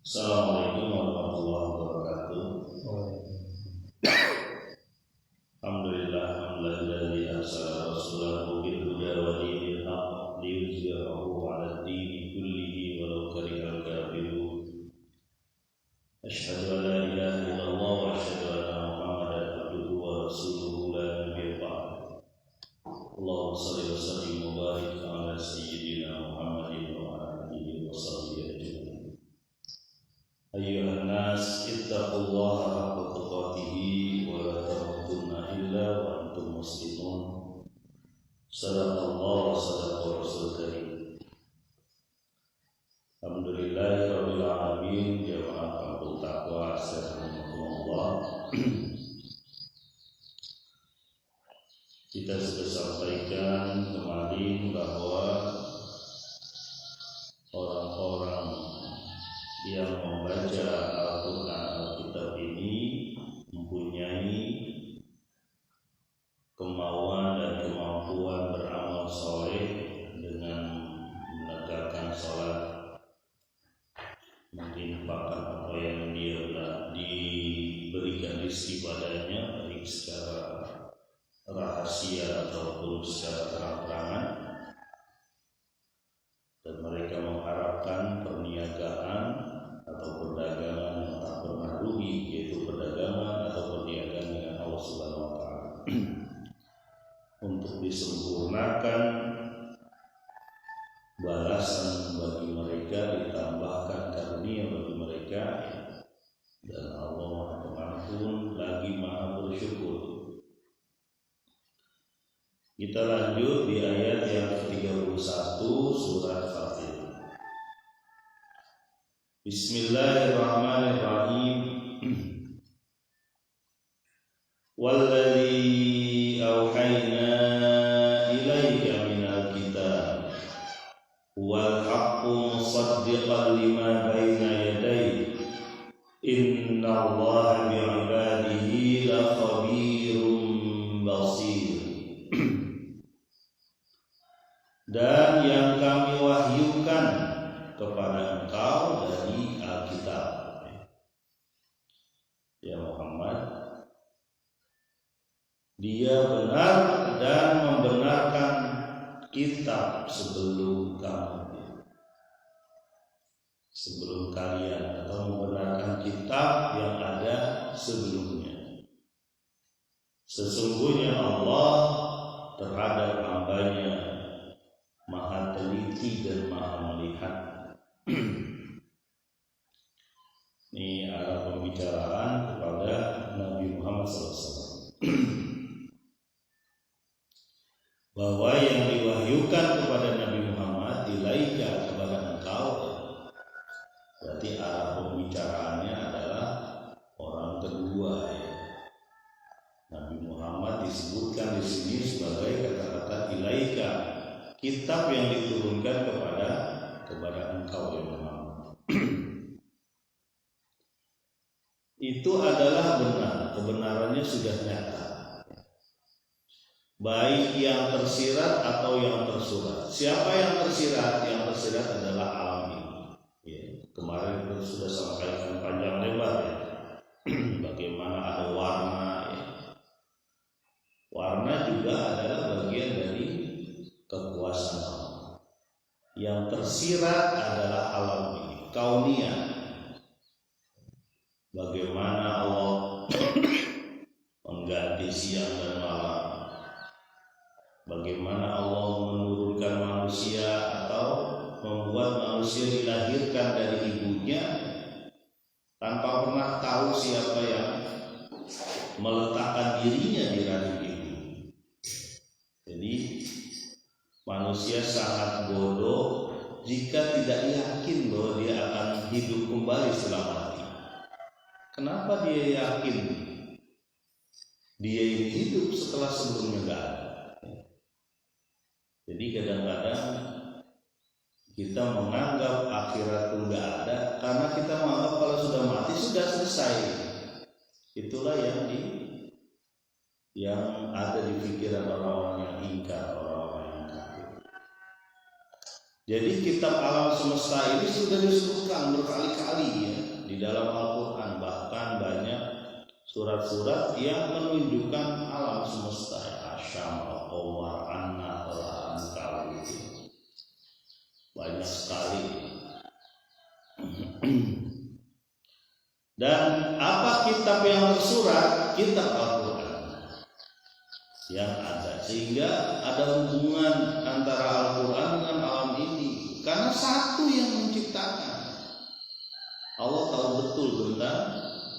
Assalamualaikum warahmatullahi wabarakatuh. Alhamdulillah hamdalilladzi arsala rasulahu bil huda wa dinil haqq liyuzhirahu 'ala ad-dini kullihi walau karihal kafirun. Asyhadu an la ilaha illallah wa asyhadu anna Muhammadan abduhu wa rasuluhu la nabiyya ba'dahu. Allahumma shalli wa sallim wa barik 'ala sayyidina Muhammadin wa 'ala alihi wa sahbihi ajma'in. Ayyuhan nas ittaqullaha haqqa tuqatih wa la tamutunna illa wa antum muslimun. Sadaqallahu wa sadaqa rasul karim. Alhamdulillahirabbil alamin, jamaah kampung taqwa rahimakumullah. Kita sudah sampaikan kemarin bahwa orang-orang yang membaca Al-Quran Alkitab ini mempunyai kemauan dan kemampuan beramal soleh dengan menegakkan sholat, menginfakkan apa yang dia diberikan rezeki padanya, baik secara rahasia ataupun secara terang-terangan, dan mereka mengharapkan perniagaan atau perdagangan yang tak pernah rugi, yaitu perdagangan atau perniagaan dengan Allah Subhanahu wa taala. Untuk disempurnakan balasan bagi mereka, ditambahkan karunia bagi mereka, dan Allah Maha Pengampun lagi Maha Bersyukur. Kita lanjut di ayat yang ke-31 surat Fatir. Bismillahirrahmanirrahim. Walladzi auhayna ilaika minal kitab wal haqqu musaddiqan lima baina yadayhi innallaha bi'ibadihi lakhabirum basir. Dan yang kami wahyukan kepada engkau dari Alkitab, ya Muhammad, dia benar dan membenarkan kitab sebelum kamu, sebelum kalian, atau membenarkan kitab yang ada sebelumnya. Sesungguhnya Allah terhadap hambanya Maha teliti dan Maha melihat. Ini arah pembicaraan kepada Nabi Muhammad SAW. Bahwa yang diwahyukan kepada Nabi Muhammad ilaika, kepada engkau, berarti arah pembicaraannya adalah orang kedua, ya. Nabi Muhammad disebutkan di sini sebagai kata-kata ilaika, kitab yang diturunkan kepada engkau, ya Muhammad. Itu adalah benar, kebenarannya sudah nyata, baik yang tersirat atau yang tersurat. Siapa yang tersirat? Yang tersirat adalah alam ini, ya. Kemarin kita sudah sampaikan panjang lebar, ya. Bagaimana ada warna, ya. Warna juga adalah bagian dari kekuasaan Allah. Yang tersirat adalah alam ini, kauniyah. Bagaimana Allah mengganti siang dan malam, bagaimana Allah menurunkan manusia atau membuat manusia dilahirkan dari ibunya tanpa pernah tahu siapa yang meletakkan dirinya di rahim ibu. Jadi manusia sangat bodoh jika tidak yakin bahwa dia akan hidup kembali setelah mati. Kenapa dia yakin dia ini hidup setelah sebelumnya enggak ada? Jadi kadang-kadang kita menganggap akhirat itu enggak ada karena kita menganggap kalau sudah mati sudah selesai. Itulah yang ada di pikiran orang-orang yang ingkar, orang-orang yang kafir. Jadi kitab alam semesta ini sudah disebutkan berkali-kali ya di dalam Al-Quran. Bahkan banyak surat-surat yang menunjukkan alam semesta ya. Asyam, Al-Qamar, An-Nahl, Al-Ankal gitu. Banyak sekali. Dan apa kitab yang tersurat? Kitab Al-Quran yang ada, sehingga ada hubungan antara Al-Quran dengan alam ini, karena satu yang menciptakan. Allah tahu betul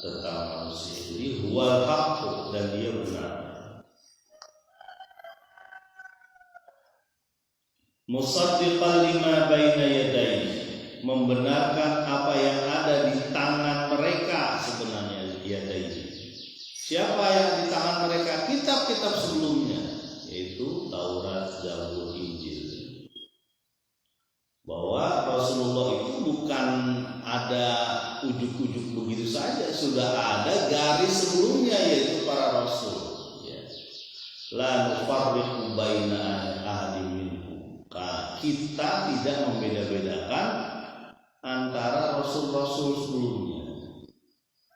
tentang manusia. Jadi huwal haqq, dan dia benar. Musaddiqan lima baina yadayhi, membenarkan apa yang ada di tangan mereka sebenarnya. Yadayhi, siapa yang di tangan mereka? Kitab-kitab sebelumnya, yaitu Taurat, Zabur, Injil. Bahwa Rasulullah itu bukan ada ujuk-ujuk begitu saja, sudah ada garis sebelumnya, yaitu para rasul. La nufarriqu baina ahadin minhum. Kita tidak membeda-bedakan antara rasul-rasul sebelumnya.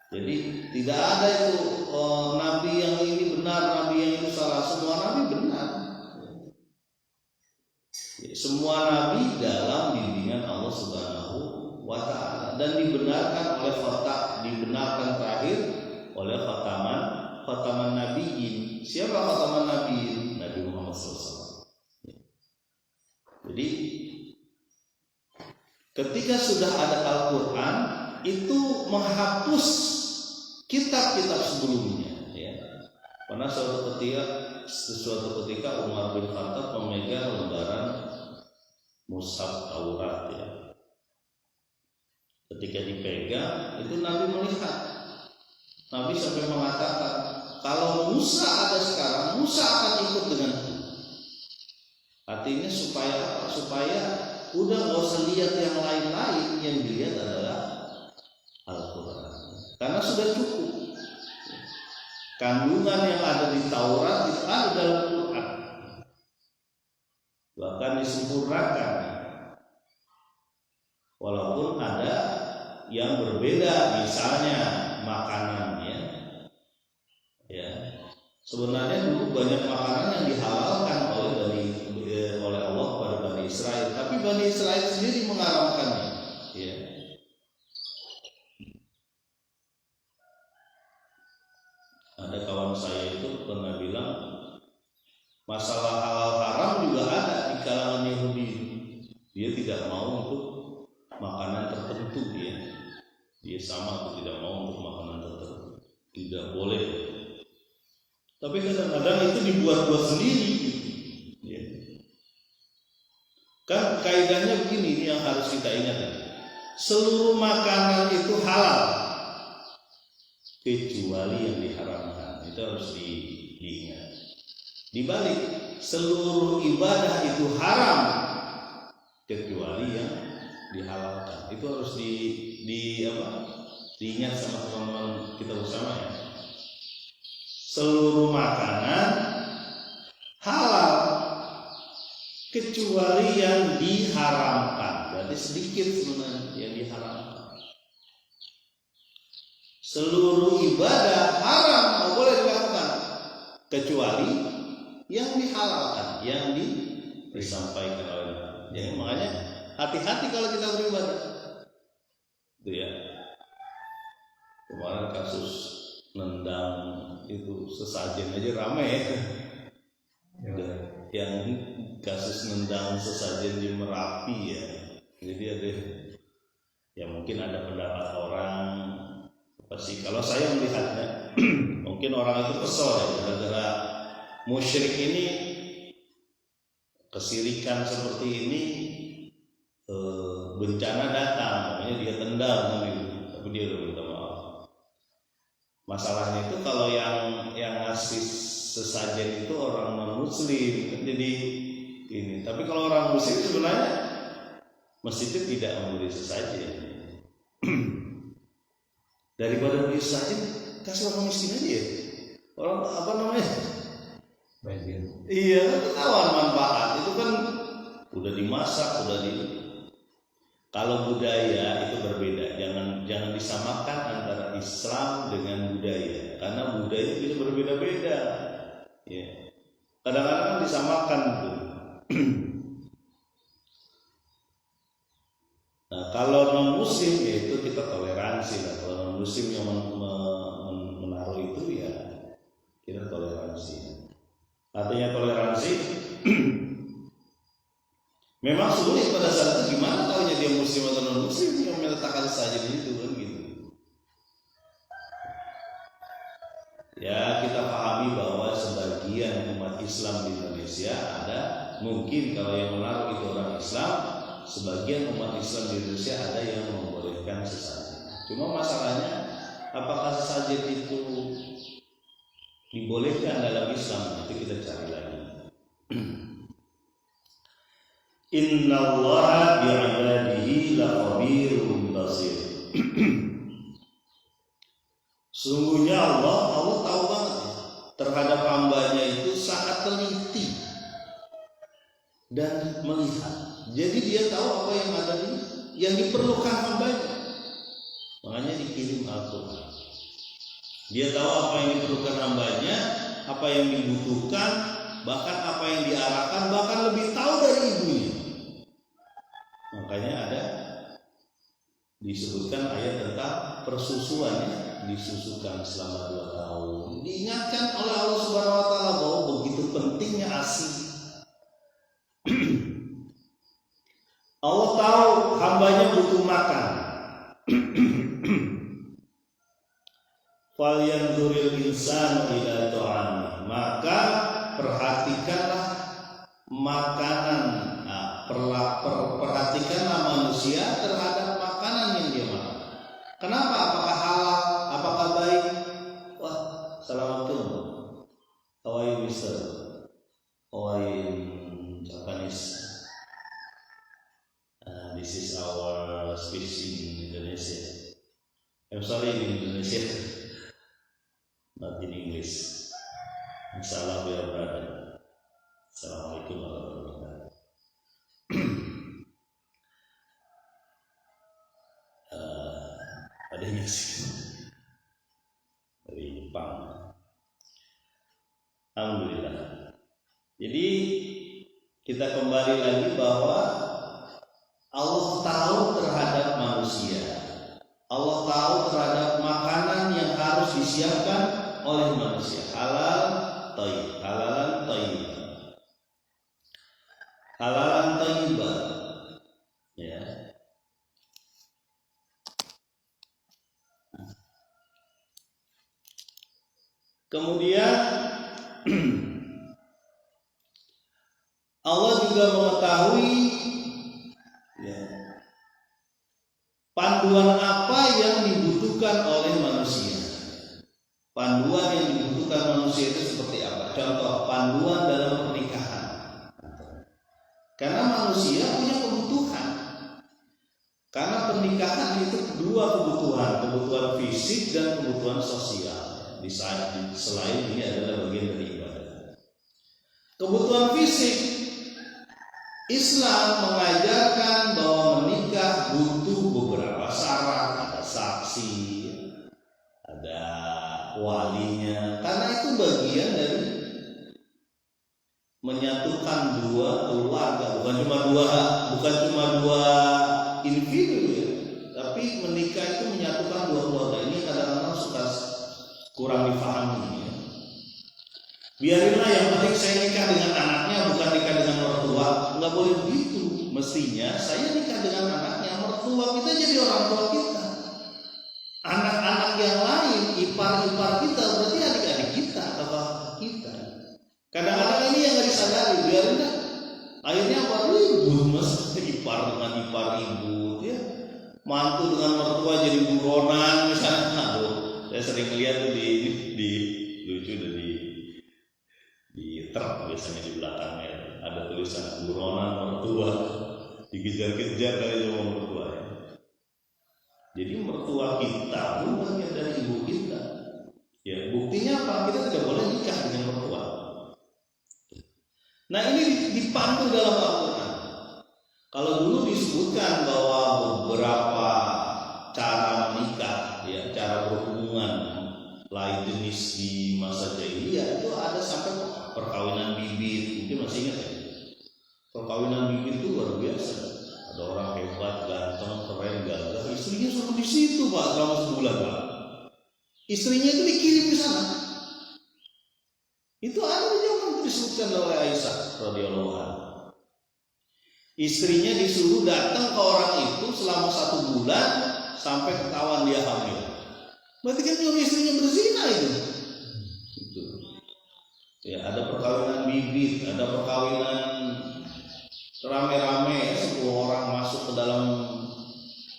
Jadi tidak ada itu nabi yang ini benar, nabi yang ini salah. Semua nabi benar. Semua nabi dalam bimbingan Allah Subhanahu wa Ta'ala, dan dibenarkan oleh dibenarkan terakhir oleh khataman nabiyyin. Siapa khataman nabiyyin? Nabi Muhammad SAW. Jadi ketika sudah ada Al-Quran, itu menghapus kitab-kitab sebelumnya ya. Karena suatu ketika Umar bin Khattab memegang lembaran mushaf Taurat ya. Ketika dipegang, itu Nabi melihat. Nabi sampai mengatakan, kalau Musa ada sekarang, Musa akan ikut denganku. Artinya supaya apa? Supaya udah gak usah lihat yang lain-lain, yang dilihat adalah Al-Quran. Karena sudah cukup. Kandungan yang ada di Taurat itu ada dalam Quran. Bahkan disempurnakan. Walaupun ada yang berbeda, misalnya makanannya. Ya. Sebenarnya dulu banyak makanan yang dihalalkan oleh Allah kepada Bani Israel, tapi Bani Israel sendiri mengharamkannya. Ya. Ada kawan saya itu pernah bilang, masalah halal haram juga ada di kalangan Yahudi. Dia tidak mau untuk makanan tertentu, dia sama atau tidak mau untuk makanan tertentu, tidak boleh. Tapi kadang-kadang itu dibuat-buat sendiri. Ya. Kan kaidahnya begini, ini yang harus kita ingat. Seluruh makanan itu halal kecuali yang diharamkan. Itu harus diingat. Dibalik, seluruh ibadah itu haram kecuali yang dihalalkan. Itu harus diingat sama teman-teman kita bersama ya. Seluruh makanan halal kecuali yang diharamkan. Berarti sedikit sebenarnya yang diharamkan. Seluruh ibadah haram, nggak boleh dilakukan kecuali yang dihalalkan, yang disampaikan oleh Nabi. Jadi makanya hati-hati kalau kita beribadah. Itu ya. Kemarin kasus nendang itu sesajen aja ramai ya. Yang kasus nendang sesajen di Merapi ya. Jadi ada ya, mungkin ada pendapat orang pasti. Kalau saya melihatnya mungkin orang itu kesal ya, gara-gara musyrik ini, kesirikan seperti ini, bencana datang, makanya dia tendang gitu. Tapi dia udah minta maaf. Masalahnya itu kalau yang ngasih sesajen itu orang non-muslim, jadi ini. Tapi kalau orang muslim sebenarnya masjidnya tidak memberi sesajen. Daripada beli sesajen, kasih orang miskin aja ya. Orang apa namanya? Banjir. Iya, ketahuan manfaat. Itu kan udah dimasak, Kalau budaya itu berbeda, jangan disamakan antara Islam dengan budaya, karena budaya itu berbeda-beda. Ya. Kadang-kadang disamakan tuh. Nah, kalau non Muslim yaitu kita toleransi lah. Kalau non Muslim yang menaruh itu ya kita toleransi. Artinya toleransi. Memang sulit pada saat itu, gimana tahunya dia Muslim atau non Muslim, yang meletakkan saja di situ kan gitu. Ya, kita pahami bahwa sebagian umat Islam di Indonesia ada, mungkin kalau yang menaruh itu orang Islam, sebagian umat Islam di Indonesia ada yang membolehkan sesajen. Cuma masalahnya, apakah sesajen itu dibolehkan dalam Islam? Itu kita cari lagi. Innallaha bi'ibadihi lakhabirun basir. Sungguhnya Allah tahu banget terhadap hambanya itu sangat teliti dan melihat. Jadi dia tahu apa yang ada yang diperlukan hambanya. Makanya dikirim Al-Quran. Dia tahu apa yang diperlukan hambanya, apa yang dibutuhkan, bahkan apa yang diarahkan, bahkan lebih tahu dari ibunya. Makanya ada disebutkan ayat tentang persusuannya, disusukan selama 2 tahun. Diingatkan oleh Allah Subhanahu wa taala bahwa begitu pentingnya ASI. Allah tahu hambanya butuh makan. Falyanzuril insanu ila ta'ami. Maka perhatikanlah makanan. Perhatikanlah manusia terhadap makanan yang dia makan. Kenapa? Apakah halal? Apakah baik? Wah, assalamualaikum. How are you, Mister? How are you in Japanese? This is our speech in Indonesia. I'm sorry, in Indonesia, not in English. Insyaallah, we are brother. Assalamualaikum warahmatullahi wabarakatuh. Adanya sih dari Jepang. Alhamdulillah. Jadi kita kembali lagi bahwa Allah tahu terhadap manusia. Allah tahu terhadap makanan yang harus disiapkan oleh manusia. Halal, thayyib, halalan thayyib. Halalan thayyibah. Ya. Kemudian Allah juga mengetahui ya, panduan apa yang dibutuhkan oleh manusia. Panduan yang dibutuhkan manusia itu seperti apa? Contoh, panduan dalam pernikahan. Karena manusia punya kebutuhan. Karena pernikahan itu 2 kebutuhan fisik dan kebutuhan sosial. Di saat selain ini adalah bagian dari ibadah. Kebutuhan fisik, Islam mengajarkan bahwa menikah butuh beberapa syarat, ada saksi, ada walinya, karena itu bagian dari menyatukan 2 keluarga, bukan cuma dua individu ya, tapi menikah itu menyatukan 2 keluarga. Ini kadang-kadang suka kurang dipahami ya. Biarinlah, yang penting saya nikah dengan anaknya, bukan nikah dengan mertua. Nggak boleh begitu. Mestinya saya nikah dengan anaknya, mertua kita jadi orang tua kita. Anak-anak yang lain, ipar-ipar kita, berarti adik-adik kita atau kakak kita. Kadang-kadang ini yang nggak disadari, biarinlah. Akhirnya apa? Ribut mas, ipar dengan ipar ibu ya. Mantu dengan mertua jadi buronan misalnya. Aduh, saya sering lihat tuh di lucu di truk biasanya di belakangnya ada tulisan buronan mertua, dikejar-kejar kali sama mertua ya. Jadi mertua kita bukan dari ibu kita. Ya, buktinya apa? Kita tidak boleh nikah dengan mertua. Nah, ini dipandu dalam Al-Quran. Kalau dulu disebutkan bahwa beberapa cara menikah, ya, cara berhubungan lain jenis di masa jahiliyah itu ada sampai perkawinan bibit. Mungkin masih ingat ya? Perkawinan bibit itu luar biasa. Ada orang hebat, ganteng, keren, gagah, istrinya suruh di situ Pak selama sebulan Pak. Istrinya itu dikirim ke sana. Itu ada yang disebutkan oleh Aisyah radhiyallahu anha. Istrinya disuruh datang ke orang itu selama 1 bulan sampai ketahuan dia hamil. Berarti kan nyuruh istrinya berzina itu. Gitu. Ya, ada perkawinan bibit, ada perkawinan rame-rame, 10 orang masuk ke dalam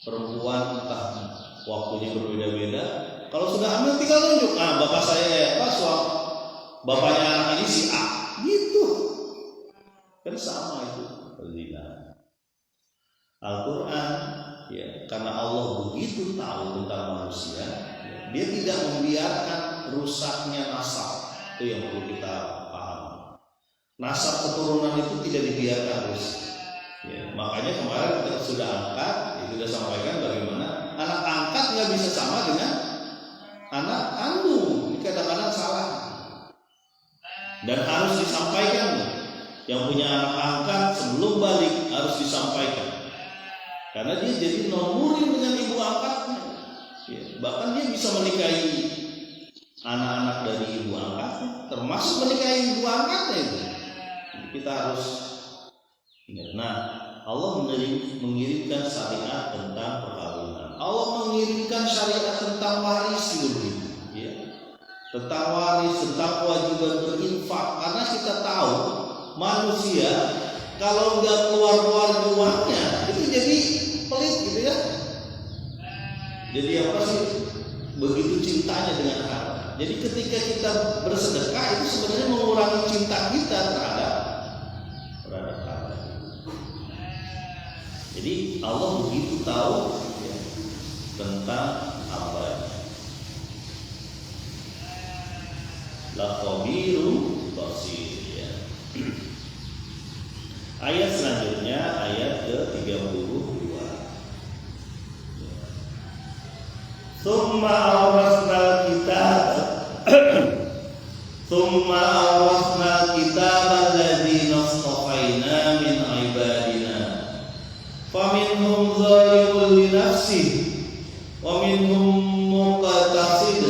perempuan, entah waktunya berbeda-beda. Kalau sudah hamil tinggal tunjuk, bapak saya bapaknya anak ini si A, gitu. Kan sama itu perzinahan. Al-Quran, ya, karena Allah begitu tahu tentang manusia, ya, dia tidak membiarkan rusaknya nasab. Itu yang perlu kita paham. Nasab keturunan itu tidak dibiarkan rusak. Ya, makanya kemarin kita sudah angkat, itu sudah sampaikan bagaimana anak angkat nggak bisa sama dengan anak kandung. Ini kadang-kadang salah. Dan harus disampaikan. Yang punya anak angkat sebelum balik harus disampaikan. Karena dia jadi non-murim dengan ibu angkatnya. Ya, bahkan dia bisa menikahi anak-anak dari ibu angkatnya, termasuk menikahi ibu angkatnya itu. Jadi kita harus ingat. Nah, Allah mengirimkan syariat tentang perkawinan. Allah mengirimkan syariat tentang waris dulu, ya. Tentang waris, tentang kewajiban berinfak. Karena kita tahu manusia kalau nggak keluar uangnya itu jadi pelit gitu ya. Jadi apa sih begitu cintanya dengan harta. Jadi ketika kita bersedekah itu sebenarnya mengurangi cinta kita terhadap harta. Jadi Allah begitu tahu, ya, tentang hambanya. La khabiru basir, ya. Ayat selanjutnya ayat ke-32. Tsumma awrasnal kitab Tsumma awrasnal kitab alladzina istafaina min ibadina faminhum zalimun li nafsihi wa minhum muqtasid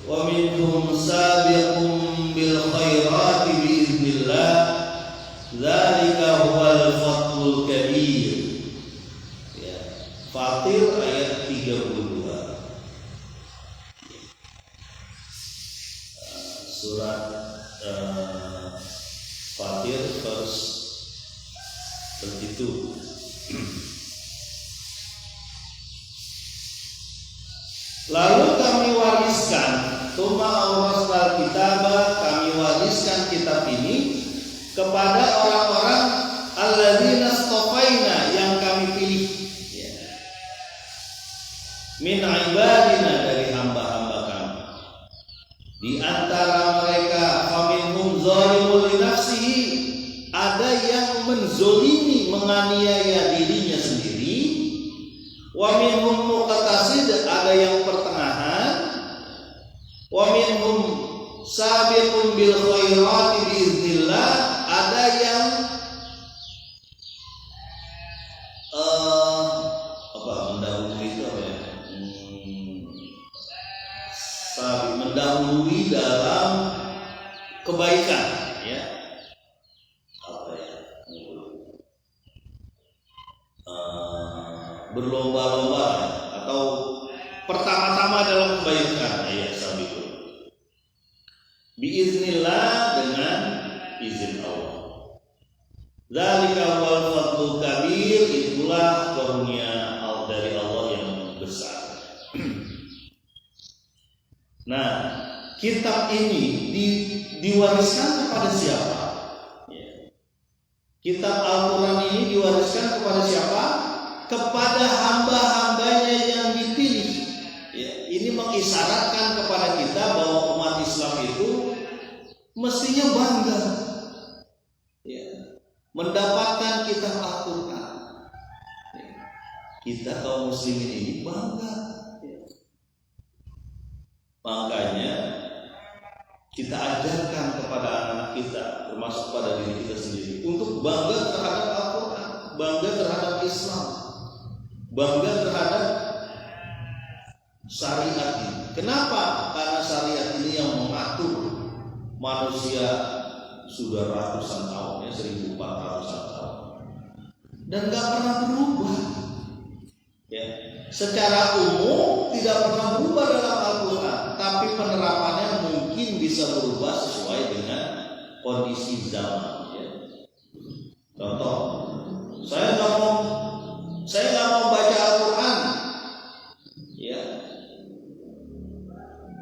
wa minhum sabiqun bil khairati bi idznillah dzalika huwal fadlul kabir. Ya, Fatir ayat 32. Surat Fatir verse 32. Lalu kami wariskan, Tuma awrasnal kitaba, kami wariskan kitab ini kepada orang-orang alladzina istafaina, yang kami pilih, ya, min ibadina, dari hamba-hamba kami. Di antara mereka faminhum zalimun li nafsihi, ada yang menzolimi, menganiaya dirinya sendiri. Wa minhum muqtasid, ada yang pertengahan. Wa minhum sabiqun bil khairati bi idznillah, ada yang mendahului itu apa ya? Mendahului dalam kebaikan, ya. Apa ya? Berlomba-lomba atau pertama-tama dalam kebaikan, ya, sabiqun. Biiznillah, dengan izin Allah. Dzalika wal fadlul kabir, itulah karunia dari Allah yang besar. Nah, kitab ini diwariskan kepada siapa? Ya. Kitab Al-Quran ini diwariskan kepada siapa? Kepada hamba-hambanya yang dipilih. Ya, ini mengisyaratkan kepada kita bahwa umat Islam itu mestinya bangga, ya, mendapatkan kitab Al-Quran. kita kaum muslimin ini bangga. Makanya kita ajarkan kepada anak kita, termasuk pada diri kita sendiri, untuk bangga terhadap Al-Quran, bangga terhadap Islam, bangga terhadap syariat ini. Kenapa? Karena syariat ini yang mengatur manusia sudah ratusan tahun, 1400-an tahun, dan gak pernah berubah. Ya, secara umum tidak pernah berubah dalam Al-Quran, tapi penerapannya mungkin bisa berubah sesuai dengan kondisi zaman. Ya. Contoh, saya nggak mau baca Al-Quran, ya,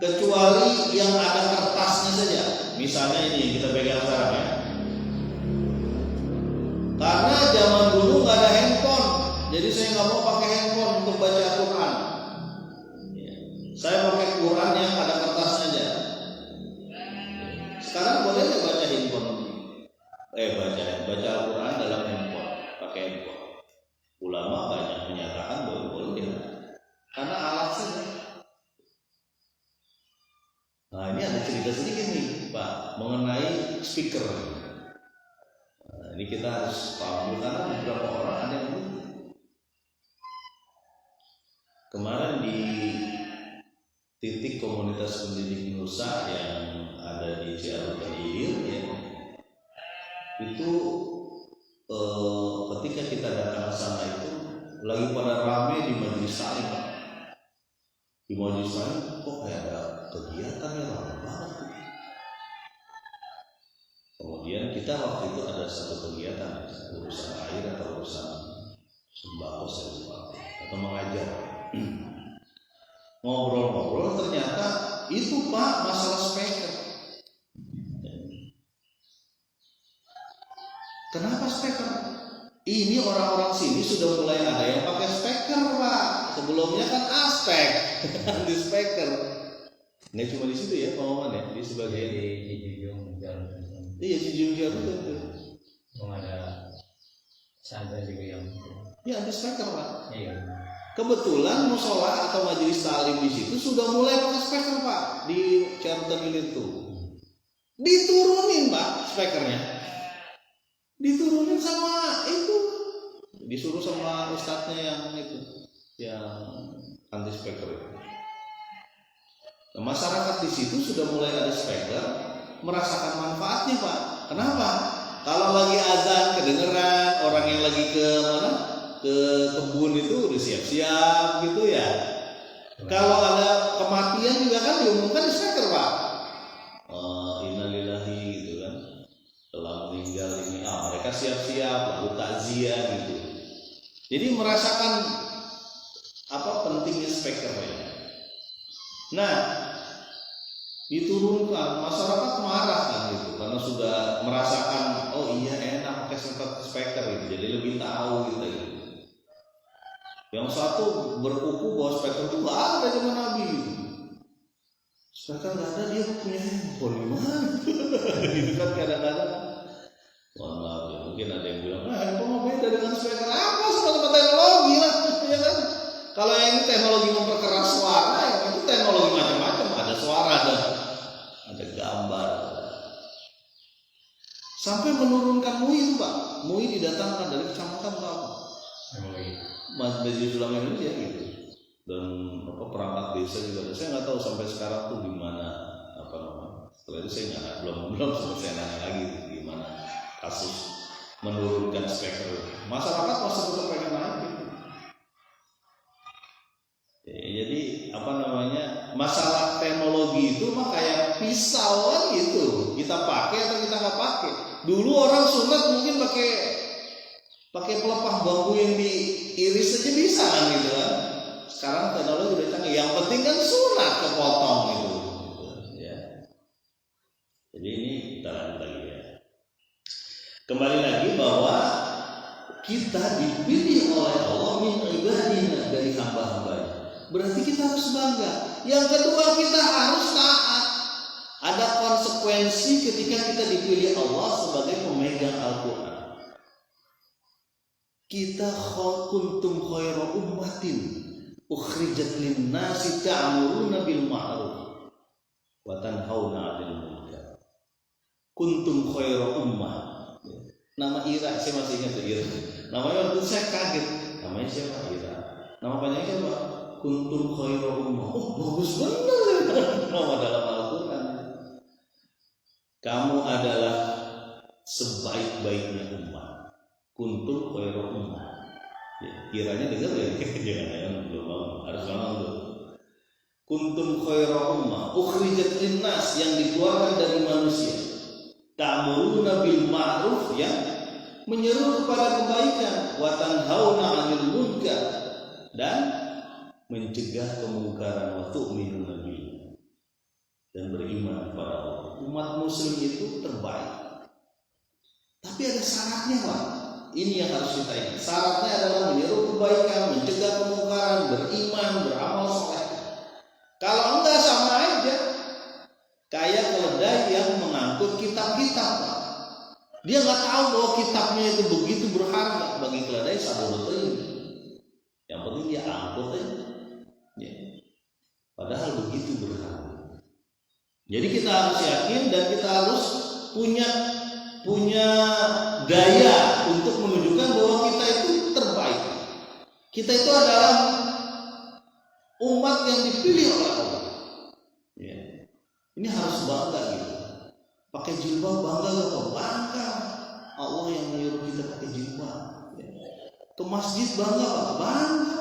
kecuali yang ada kertasnya saja. Misalnya ini yang kita pegang sekarang ya. Karena zaman dulu nggak ada handphone, jadi saya nggak mau pakai handphone untuk baca Al-Quran. Ya. Saya pakai Quran yang ada kertasnya aja. Sekarang boleh nggak baca handphone? Baca Al-Quran dalam handphone, pakai handphone. Ulama banyak menyatakan boleh ya. Karena alat saja. Nah, ini ada cerita sedikit nih, Pak, mengenai speaker. Nah, ini kita harus paham karena beberapa orang ada yang begitu. Kemarin di titik komunitas pendidik Nusa yang ada di Ciarutan Ilir, ya, itu ketika kita datang ke sana itu lagi pada rame di majelis taklim. Di majelis taklim kok kayak ada kegiatan yang lama banget. Kemudian kita waktu itu ada satu kegiatan, urusan air atau urusan sembako atau mengajar. Ngobrol-ngobrol ternyata itu Pak masalah speaker. Kenapa speaker? Ini orang-orang sini sudah mulai ada yang pakai speaker Pak. Sebelumnya kan aspek, di speaker. Nggak cuma di situ ya, Pak Maman ya, di sebagai di Jujung Jalan. Iya, Jujung Jalan itu. Ada sandal juga yang ya di speaker Pak. Iya. Kebetulan musola atau majelis taklim di situ sudah mulai pakai speaker Pak di Ciarutan Ilir itu. Diturunin Pak speakernya. Diturunin sama itu. Disuruh sama ustadznya yang itu, yang anti speaker itu. Nah, masyarakat di situ sudah mulai ada speaker, merasakan manfaatnya Pak. Kenapa? Kalau lagi azan kedengeran, orang yang lagi ke mana? Ke kebun itu udah siap-siap gitu ya. Kalau ada kematian juga kan diumumkan di speaker Pak. Innalillahi gitu kan, telah meninggal ini. Mereka siap-siap lalu takziah gitu. Jadi merasakan apa pentingnya speaker ya. Nah, diturunkan, masyarakat marah kan gitu karena sudah merasakan oh iya enak pakai speaker gitu, jadi lebih tahu gitu. Yang satu berkuku bahwa speaker itu nggak ada zaman Nabi. Speaker nggak ada, dia punya handphone gimana? Gitu kan kadang-kadang. Mohon maaf ya, mungkin ada yang bilang, handphone beda dengan speaker. Apa sama teknologi lah, ya kan? Kalau yang ini teknologi memperkeras suara, ya itu teknologi macam-macam. Ada suara, ada gambar. Sampai menurunkan MUI itu Pak. MUI didatangkan dari kecamatan berapa? Majelis Ulama Indonesia gitu. Dan perangkat desa juga. Saya nggak tahu sampai sekarang tuh gimana apa namanya. Setelah itu saya belum selesai nanya lagi gimana kasus menurunkan speaker. Masyarakat masih tetap pengen naik gitu. Jadi apa namanya, masalah teknologi itu mah kayak pisau kan gitu, kita pakai atau kita nggak pakai. Dulu orang sunat mungkin pakai pelepah bambu yang diiris aja bisa kan gitu kan. Sekarang teknologi udah canggih, yang penting kan sunat kepotong gitu ya. Jadi ini kita lanjut lagi ya. Kembali lagi bahwa kita dipilih oleh Allah min ibadina, dari hamba-hambanya. Berarti kita harus bangga. Yang kedua, kita harus taat. Ada konsekuensi ketika kita dipilih Allah sebagai pemegang Al-Quran. kita kuntum khairu ummatin ukhrijat lin-nasi ta'muruna bil ma'ruf wa tanhauna 'anil munkar. Kuntum khairu ummah. Nama Ira saya masih ingat Ira. Namanya waktu saya kaget. Namanya siapa? Ira. Nama panjangnya siapa? Kuntum khairu ummah. Oh, bagus benar. Nama dalam Al-Qur'an. Kamu adalah sebaik-baiknya umat. Kuntum khairu ummah. Ya, kiranya dengar ya. Jangan belum harus ngomong dulu. Kuntum khairu ummah ukhrijat linnas, yang dikeluarkan dari manusia. Ta'muruna bil ma'ruf, yang menyeru kepada kebaikan, wa tanhauna 'anil munkar, dan mencegah kemungkaran, wa tu'minuna billah, dan beriman kepada Allah. Umat muslim itu terbaik. Tapi ada syaratnya, Pak. Ini yang harus kita ingat. Syaratnya adalah menyeru kebaikan, mencegah kemungkaran, beriman, beramal soleh. Kalau enggak sama aja kayak keledai yang mengangkut kitab-kitab. Dia nggak tahu bahwa kitabnya itu begitu berharga. Bagi keledai satu ini. Yang penting dia angkut aja. Ya. Padahal begitu berharga. Jadi kita harus yakin dan kita harus punya daya untuk menunjukkan bahwa kita itu terbaik. Kita itu adalah umat yang dipilih oleh Allah. Ya. Ini harus bangga gitu. Pakai jilbab bangga gak? Bangga. Allah yang menyuruh kita pakai jilbab. Ya. Ke masjid bangga gak? Bangga.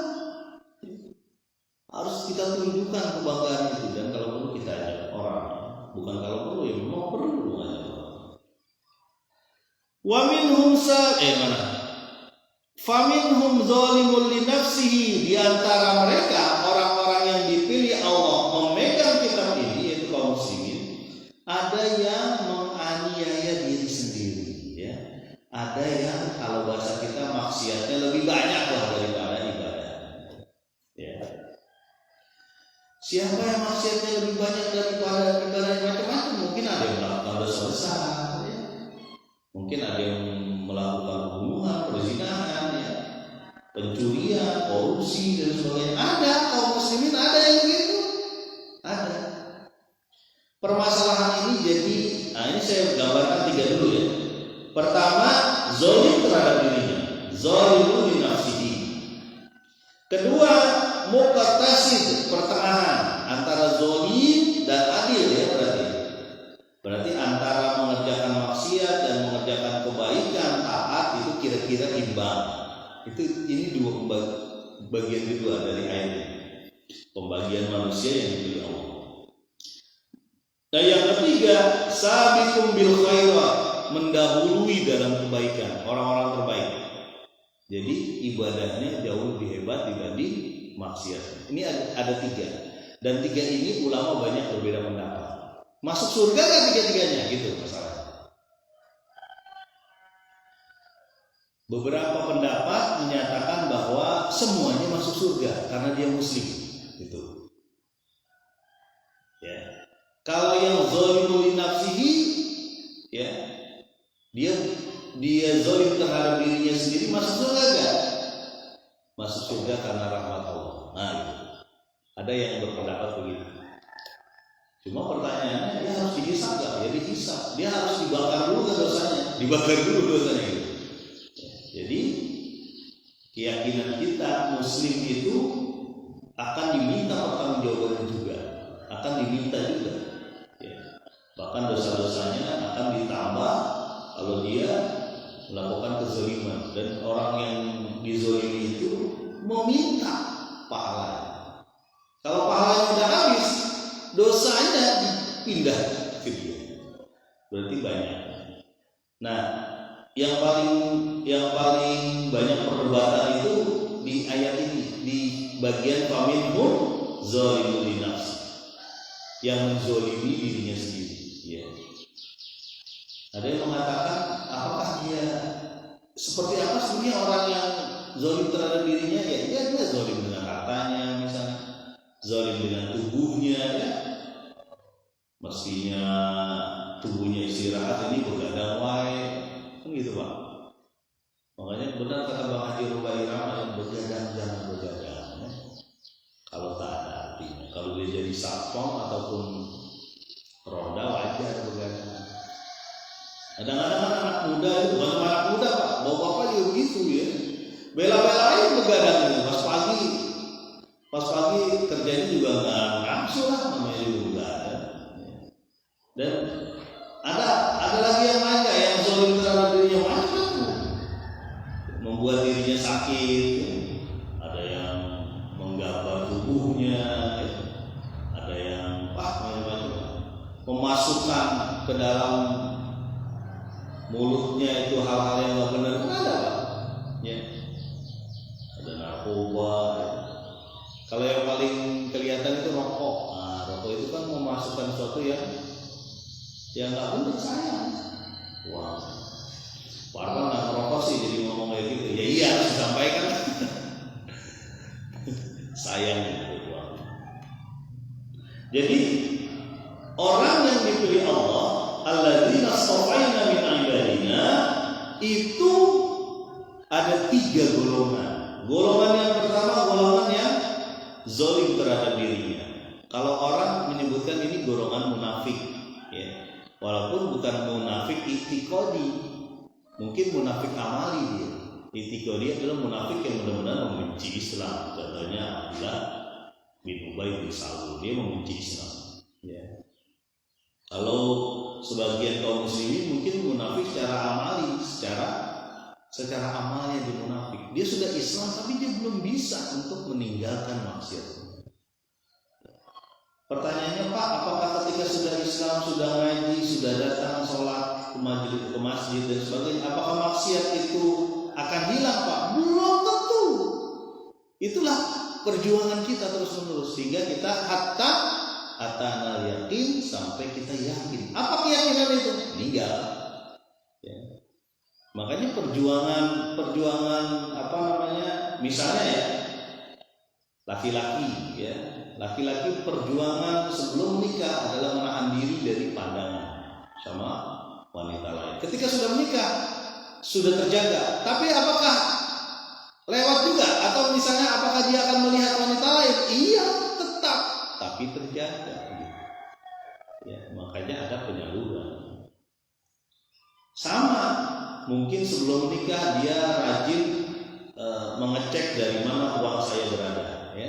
Harus kita tunjukkan kebanggaan itu, dan kalau perlu kita ajak orang. Bukan kalau perlu, ya memang perlu ajak orang. Wa minhum faminhum zalimun li nafsihi, di antara mereka orang-orang yang dipilih Allah memegang kitab ini, yaitu kaum muslimin, ada yang menganiaya diri sendiri, ya. Ada yang kalau bahasa kita maksiatnya lebih banyak lah daripada ibadah. Ya. Siapa yang maksiatnya lebih banyak daripada ibadah macam-macam? Mungkin ada yang melakukan dosa besar, ya. Mungkin ada yang melakukan pembunuhan, perzinahan, ya, pencurian, korupsi dan sebagainya. Ada kaum muslimin ada yang begitu. Ada. Permasalahan ini jadi, ini saya gambarkan 3 dulu ya. Pertama, zalim terhadap dirinya, zalimun li nafsihi. Kedua, muqtasid, pertengahan antara zalim dan adil, ya berarti antara mengerjakan maksiat dan mengerjakan kebaikan, taat, itu kira-kira imbang. Ini bagian kedua dari ayat ini. Pembagian manusia yang dipilih Allah. Nah, yang ketiga, sabiqum bil khairat, mendahului dalam kebaikan, orang-orang terbaik. Jadi ibadahnya jauh lebih hebat dibanding maksiat. Ini ada 3, dan 3 ini ulama banyak berbeda pendapat. Masuk surga kan 3-3-nya, gitu masalahnya. Beberapa pendapat menyatakan bahwa semuanya masuk surga karena dia muslim, gitu. Ya. Kalau yang zalimul li nafsihi, ya, dia zalim terhadap dirinya sendiri, masuk surga enggak? Masuk surga karena rahmat Allah. Nah, gitu. Ada yang berpendapat begitu. Cuma pertanyaannya, dia harus dihisab enggak? Ya dihisab. Dia harus dibakar dulu kan dosanya. Dibakar dulu dosanya gitu. Jadi keyakinan kita muslim itu akan diminta pertanggungjawaban juga, akan diminta juga. Ya. Bahkan dosa-dosanya akan ditambah kalau dia melakukan kezaliman, dan orang yang dizalimi itu meminta pahala. Kalau pahalanya udah habis, dosanya dipindah ke dia. Berarti banyak. Nah, yang paling banyak perdebatan itu di ayat ini, di bagian faminhum zalimun li nafsi, yang menzalimi dirinya sendiri, ya. Ada yang mengatakan, apakah dia seperti apa sebenarnya orang yang zalim terhadap dirinya? Ya, dia zalim dengan hartanya misalnya, zalim dengan tubuhnya, ya. Mestinya tubuhnya istirahat, ini begadang wae, kan gitu Pak. Makanya benar kata Bang Haji Rubairama, yang begadang jangan begadang ya. Kalau tak ada artinya. Kalau dia jadi satpam ataupun roda wajar begadang. Kadang-kadang anak muda itu bukan anak muda Pak, bapak-bapak juga begitu ya. Bela-belain begadang itu pas pagi kerjanya juga nggak nafsu lah namanya juga ya. Dan ada lagi yang manja yang zolim terhadap dirinya macam-macam, membuat dirinya sakit ya. Ada yang menggambar tubuhnya ya. Ada yang macam-macam, memasukkan ke dalam mulutnya itu hal-hal yang nggak benar, ada Pak ya. Ada narkoba ya. Kalau yang paling kelihatan itu rokok. Nah, rokok itu kan memasukkan sesuatu yang nggak benar, sayang. Wah, Pak Arfan nggak ngerokok sih jadi ngomong kayak gitu. Ya iya harus disampaikan. Sayang gitu. Jadi orang yang dipilih Allah, alladzina astafaina min ibadina, itu ada 3 golongan. Golongan yang pertama golongan yang zalim terhadap dirinya. Kalau orang menyebutkan ini golongan munafik, ya. Walaupun bukan munafik itikadi, mungkin munafik amali dia. Itikadi adalah munafik yang benar-benar membenci Islam. Contohnya Abdullah bin Ubay bin Salul, dia membenci Islam. Ya. Kalau sebagian kaum muslimin mungkin munafik secara amali, secara amalnya dia munafik. Dia sudah Islam tapi dia belum bisa untuk meninggalkan maksiat. Pertanyaannya Pak, apakah ketika sudah Islam, sudah ngaji, sudah datang sholat ke masjid dan sebagainya, apakah maksiat itu akan hilang Pak? Belum tentu. Itulah perjuangan kita terus-menerus sehingga kita hatta yakin, sampai kita yakin. Apa keyakinan itu? Meninggal. Ya. Makanya perjuangan misalnya ya, laki-laki perjuangan sebelum menikah adalah menahan diri dari pandangan sama wanita lain. Ketika sudah menikah sudah terjaga, tapi apakah lewat juga atau misalnya apakah dia akan melihat wanita lain? Iya, tetap, tapi terjaga. Ya, makanya ada penyaluran. Sama, mungkin sebelum menikah dia rajin mengecek dari mana uang saya berada. Ya.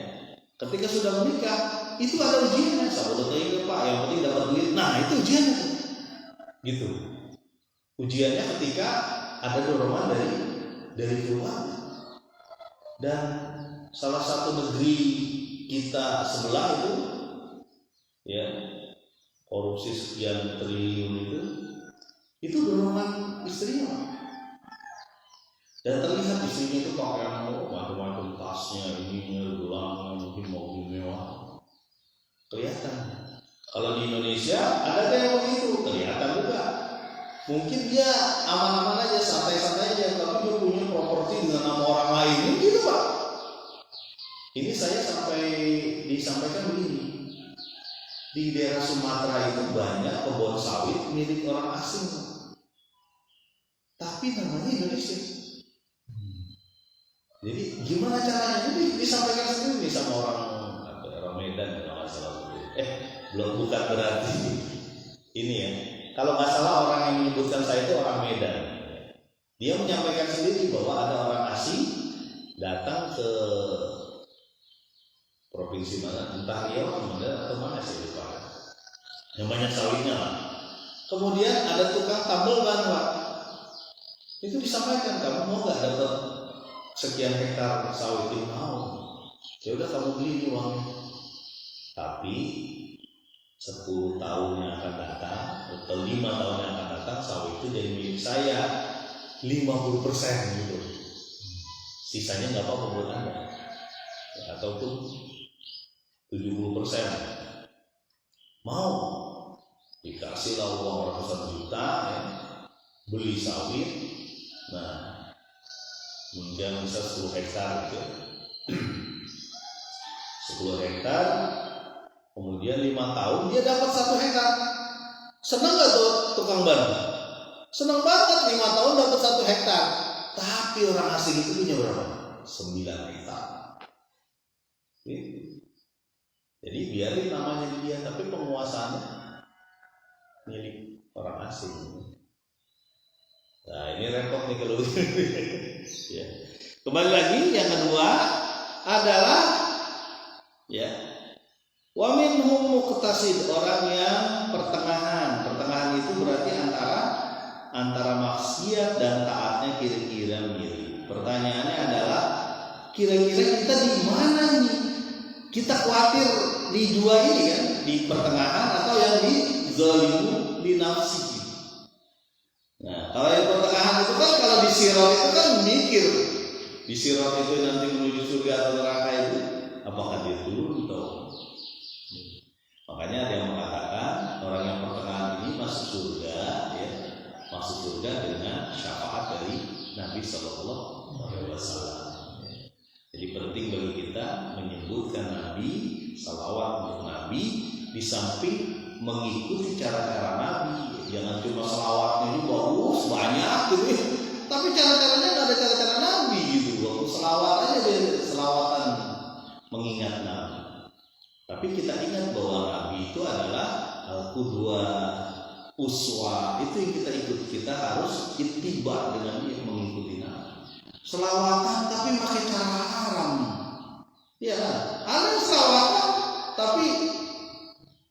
Ketika sudah menikah, itu ada ujiannya. Sahabat ini Pak, yang penting dapat duit. Nah, itu ujiannya. Gitu. Ujiannya ketika ada dorongan dari keluarga. Dan salah satu negeri kita sebelah itu, ya, korupsi sekian triliun itu dorongan istrinya. Dan terlihat istrinya itu pakaian macam-macam, tasnya, ininya, gelangnya, mungkin mobil mewah. Kelihatan. Kalau di Indonesia ada yang begitu, kelihatan juga. Mungkin dia aman-aman aja, santai-santai aja, tapi dia punya properti dengan nama orang lain, gitu Pak. Ini saya sampai disampaikan begini. Di daerah Sumatera itu banyak kebun sawit milik orang asing, tapi namanya Indonesia. Jadi gimana caranya? Ini disampaikan sendiri sama orang Medan kalau nggak salah. Bukan berarti ini ya. Kalau nggak salah orang yang menyebutkan saya itu orang Medan. Dia menyampaikan sendiri bahwa ada orang asing datang ke provinsi mana, entah Riau atau mana saya lupa. Yang banyak sawitnya lah. Kemudian ada tukang tambal ban Pak. Itu disampaikan, kamu mau nggak dapat sekian hektar sawit? Ini mau. Ya udah kamu beli ini uangnya. Tapi 10 tahun yang akan datang atau 5 tahun yang akan datang sawit itu jadi milik saya 50% gitu. Sisanya nggak apa-apa buat Anda. Ya, ataupun 70%. Mau dikasihlah uang ratusan juta ya, beli sawit. Nah, kemudian bisa 10 hektar gitu. 10 hektar, kemudian 5 tahun dia dapat 1 hektar. Senang gak tuh tukang ban? Senang banget, 5 tahun dapat 1 hektar. Tapi orang asing itu punya berapa? 9 hektar. Jadi biarin namanya dia, tapi penguasaannya milik orang asing. Nah ini repot nih kalau ya. Kembali lagi yang kedua adalah ya wa minhum muqtasid, orang yang pertengahan. Pertengahan itu berarti antara maksiat dan taatnya kira-kira mirip. Pertanyaannya adalah kira-kira kita di mana ini? Kita khawatir di dua ini kan, di pertengahan atau yang di zalimu di nafsi. Nah, kalau yang pertengahan itu kan, kalau di sirat itu kan mikir di sirat itu nanti menuju surga atau neraka itu apakah dia turun atau. Makanya ada yang mengatakan orang yang pertengahan ini masuk surga, ya, masuk surga dengan syafaat dari Nabi Sallallahu Alaihi Wasallam. Jadi penting bagi kita menyebutkan Nabi, salawat untuk Nabi, di samping mengikuti cara-cara Nabi. Jangan cuma salawatnya ini bagus banyak gitu, tapi cara-caranya nggak ada cara-cara Nabi gitu. Waktu salawat aja dia selawatan mengingat Nabi. Tapi kita ingat bahwa Nabi itu adalah qudwa, uswa, itu yang kita ikut. Kita harus ittiba dengan dia, mengikuti Nabi. Selawatan tapi pakai cara haram. Ya, ada selawatan tapi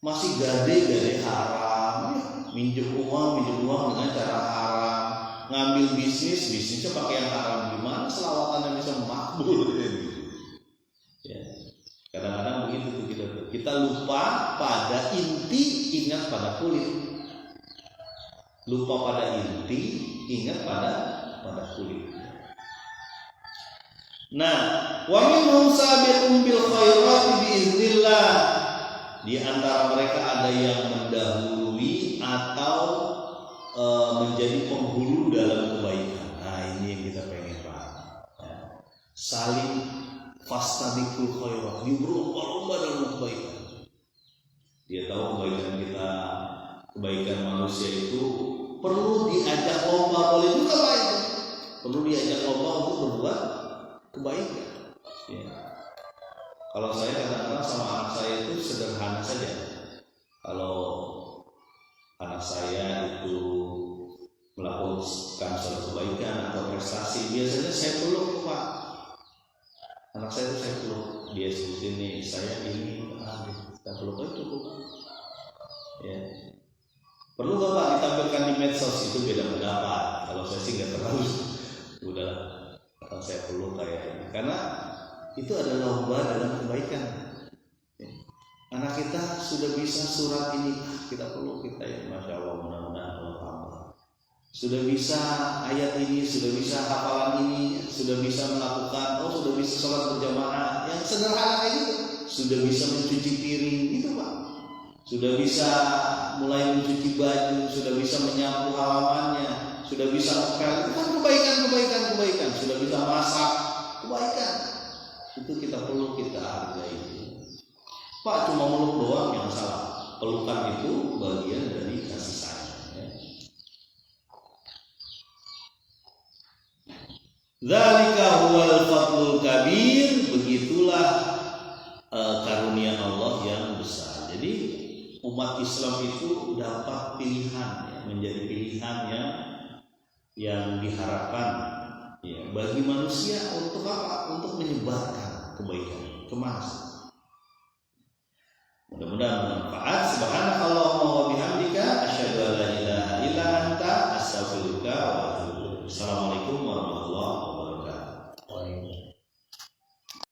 masih gade haram, ya. Minjem uang dengan cara haram, ngambil bisnisnya pakai yang haram. Gimana selawatannya bisa makbul gitu. Ya. Kadang-kadang begitu tuh kita lupa pada inti, ingat pada kulit. Lupa pada inti, ingat pada kulit. Nah, wa minhum sabiqun bil khairati biiznillah. Di antara mereka ada yang mendahului atau menjadi penghulu dalam kebaikan. Nah, ini yang kita pengen paham. Ya. Saling fastabiqul khairat, berlomba-lomba dalam kebaikan. Dia tahu kebaikan manusia itu perlu diajak lomba, boleh juga baik. Perlu diajak lomba untuk berbuat kebaikan. Ya. Kalau saya kadang-kadang sama anak saya itu sederhana saja. Kalau anak saya itu melakukan suatu kebaikan atau prestasi, biasanya saya peluk, Pak. Anak saya itu saya peluk, dia sebutin nih, saya ini, kita peluk itu cukup. Ya. Perlu nggak Pak ditampilkan di medsos, itu beda pendapat. Kalau saya sih nggak terlalu, udahlah. Kalau saya peluk kayak, karena itu adalah lomba dalam kebaikan. Anak kita sudah bisa surat ini, kita peluk, kita ya, masya Allah, mudah-mudahan Allah tambah. Sudah bisa ayat ini, sudah bisa hafalan ini, sudah bisa melakukan, sudah bisa sholat berjamaah, yang sederhana kayak gitu. Sudah bisa mencuci piring, gitu Pak. Sudah bisa mulai mencuci baju, sudah bisa menyapu halamannya, sudah bisa ngepel, itu kan kebaikan. Sudah bisa masak, kebaikan. Itu kita perlu kita hargai. Pak, cuma meluk doang yang salah. Pelukan itu bagian dari kasih sayang. Ya. Dzalika huwal fadlul kabir, begitulah karunia Allah yang besar. Jadi umat Islam itu dapat pilihan, ya, menjadi pilihan yang diharapkan, ya, bagi manusia untuk apa? Untuk menyebarkan kebaikan, kemaslahatan. Mudah-mudahan bermanfaat. Subhanakallahumma wa bihamdika asyhadu an la ilaha illa anta astaghfiruka wa atubu ilaik. Assalamualaikum warahmatullahi wabarakatuh.